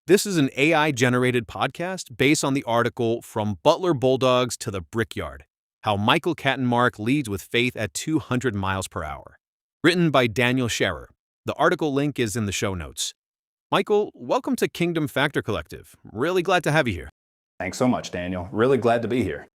This is an AI-generated podcast based on the article From Butler Bulldogs to the Brickyard: How Michael Kaltenmark Leads with Faith at 200 Miles per Hour. Written by Daniel Sharrer. The article link is in the show notes. Michael, welcome to Kingdom Factor Collective. Really glad to have you here. Thanks so much, Daniel. Really glad to be here.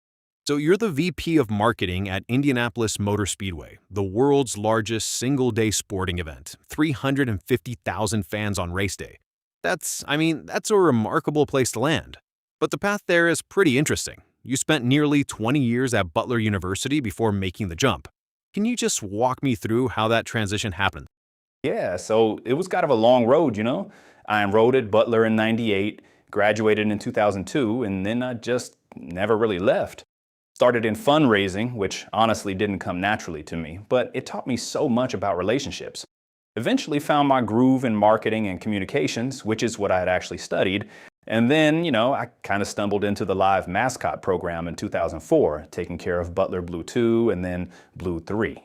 So you're the VP of Marketing at Indianapolis Motor Speedway, the world's largest single-day sporting event, 350,000 fans on race day. That's a remarkable place to land. But the path there is pretty interesting. You spent nearly 20 years at Butler University before making the jump. Can you just walk me through how that transition happened? Yeah, so it was kind of a long road, you know? I enrolled at Butler in '98, graduated in 2002, and then I just never really left. Started in fundraising, which honestly didn't come naturally to me, but it taught me so much about relationships. Eventually found my groove in marketing and communications, which is what I had actually studied. And then, I kind of stumbled into the live mascot program in 2004, taking care of Butler Blue 2 and then Blue 3.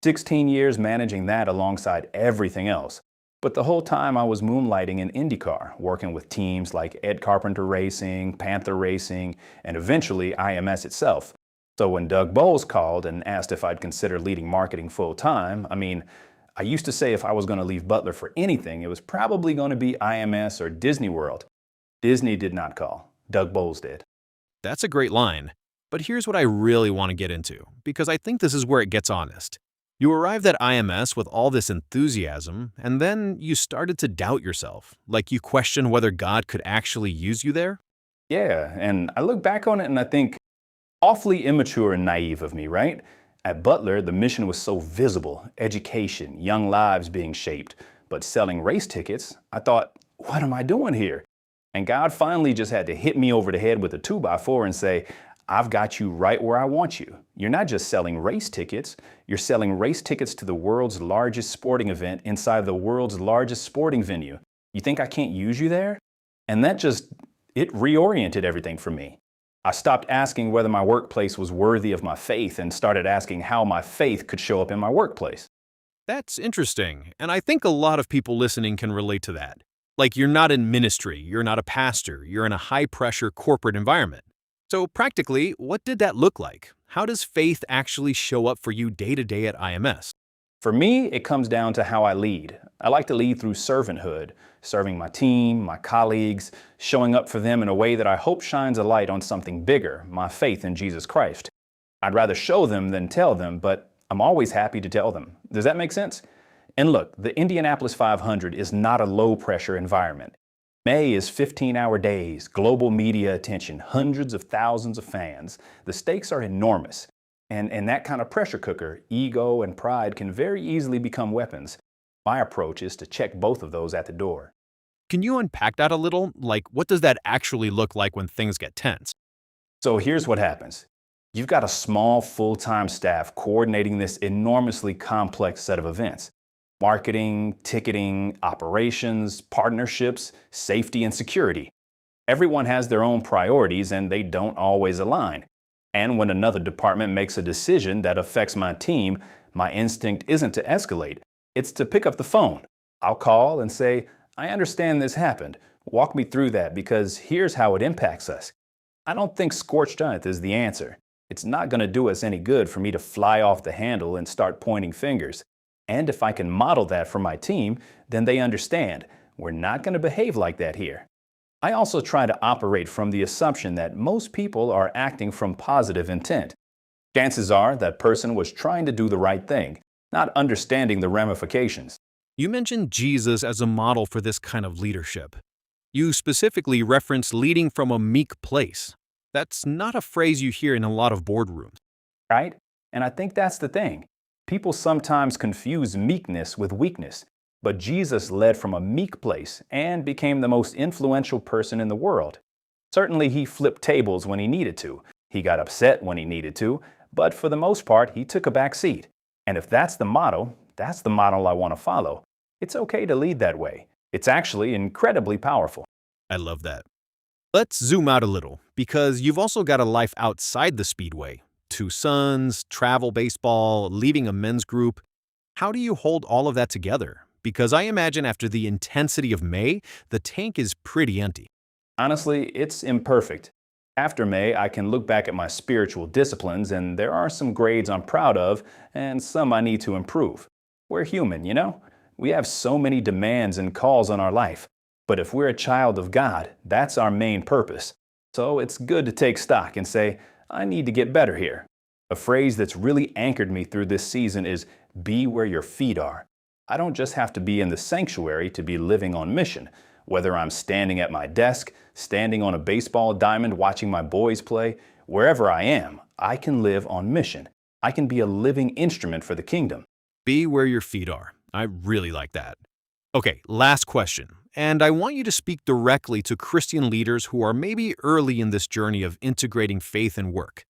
16 years managing that alongside everything else. But the whole time I was moonlighting in IndyCar, working with teams like Ed Carpenter Racing, Panther Racing, and eventually IMS itself. So when Doug Bowles called and asked if I'd consider leading marketing full-time, I used to say if I was going to leave Butler for anything, it was probably going to be IMS or Disney World. Disney did not call. Doug Bowles did. That's a great line. But here's what I really want to get into, because I think this is where it gets honest. You arrived at IMS with all this enthusiasm, and then you started to doubt yourself, like you questioned whether God could actually use you there? Yeah, and I look back on it and I think, awfully immature and naive of me, right? At Butler, the mission was so visible: education, young lives being shaped. But selling race tickets, I thought, what am I doing here? And God finally just had to hit me over the head with a 2x4 and say, I've got you right where I want you. You're not just selling race tickets, you're selling race tickets to the world's largest sporting event inside the world's largest sporting venue. You think I can't use you there? And it reoriented everything for me. I stopped asking whether my workplace was worthy of my faith and started asking how my faith could show up in my workplace. That's interesting, and I think a lot of people listening can relate to that. Like, you're not in ministry, you're not a pastor, you're in a high-pressure corporate environment. So practically, what did that look like? How does faith actually show up for you day-to-day at IMS? For me, it comes down to how I lead. I like to lead through servanthood, serving my team, my colleagues, showing up for them in a way that I hope shines a light on something bigger, my faith in Jesus Christ. I'd rather show them than tell them, but I'm always happy to tell them. Does that make sense? And look, the Indianapolis 500 is not a low-pressure environment. May is 15-hour days, global media attention, hundreds of thousands of fans. The stakes are enormous. And in that kind of pressure cooker, ego and pride can very easily become weapons. My approach is to check both of those at the door. Can you unpack that a little? Like, what does that actually look like when things get tense? So here's what happens. You've got a small full-time staff coordinating this enormously complex set of events. Marketing, ticketing, operations, partnerships, safety, and security. Everyone has their own priorities and they don't always align. And when another department makes a decision that affects my team, my instinct isn't to escalate. It's to pick up the phone. I'll call and say, I understand this happened. Walk me through that because here's how it impacts us. I don't think scorched earth is the answer. It's not going to do us any good for me to fly off the handle and start pointing fingers. And if I can model that for my team, then they understand we're not going to behave like that here. I also try to operate from the assumption that most people are acting from positive intent. Chances are that person was trying to do the right thing, not understanding the ramifications. You mentioned Jesus as a model for this kind of leadership. You specifically referenced leading from a meek place. That's not a phrase you hear in a lot of boardrooms. Right? And I think that's the thing. People sometimes confuse meekness with weakness, but Jesus led from a meek place and became the most influential person in the world. Certainly, he flipped tables when he needed to. He got upset when he needed to, but for the most part, he took a back seat. And if that's the model I want to follow. It's okay to lead that way. It's actually incredibly powerful. I love that. Let's zoom out a little, because you've also got a life outside the Speedway. 2 sons, travel baseball, leading a men's group. How do you hold all of that together? Because I imagine after the intensity of May, the tank is pretty empty. Honestly, it's imperfect. After May, I can look back at my spiritual disciplines, and there are some grades I'm proud of and some I need to improve. We're human, you know? We have so many demands and calls on our life. But if we're a child of God, that's our main purpose. So it's good to take stock and say, I need to get better here. A phrase that's really anchored me through this season is, be where your feet are. I don't just have to be in the sanctuary to be living on mission. Whether I'm standing at my desk, standing on a baseball diamond watching my boys play, wherever I am, I can live on mission. I can be a living instrument for the kingdom. Be where your feet are. I really like that. Okay, last question. And I want you to speak directly to Christian leaders who are maybe early in this journey of integrating faith and work.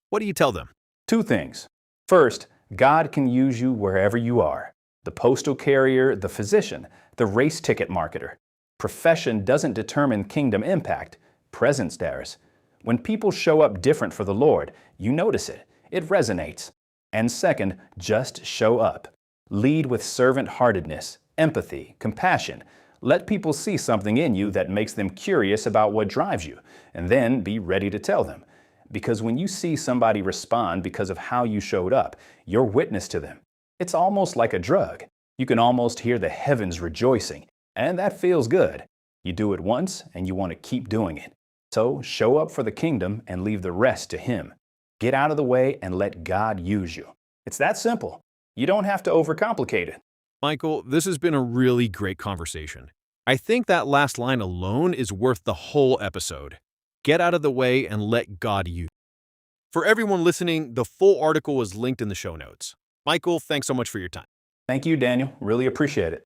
What do you tell them? Two things. First, God can use you wherever you are. The postal carrier, the physician, the race ticket marketer. Profession doesn't determine kingdom impact. Presence does. When people show up different for the Lord, you notice it. It resonates. And second, just show up. Lead with servant-heartedness, empathy, compassion. Let people see something in you that makes them curious about what drives you, and then be ready to tell them. Because when you see somebody respond because of how you showed up, you're witness to them. It's almost like a drug. You can almost hear the heavens rejoicing, and that feels good. You do it once, and you want to keep doing it. So show up for the kingdom and leave the rest to Him. Get out of the way and let God use you. It's that simple. You don't have to overcomplicate it. Michael, this has been a really great conversation. I think that last line alone is worth the whole episode. Get out of the way and let God use you. For everyone listening, the full article is linked in the show notes. Michael, thanks so much for your time. Thank you, Daniel. Really appreciate it.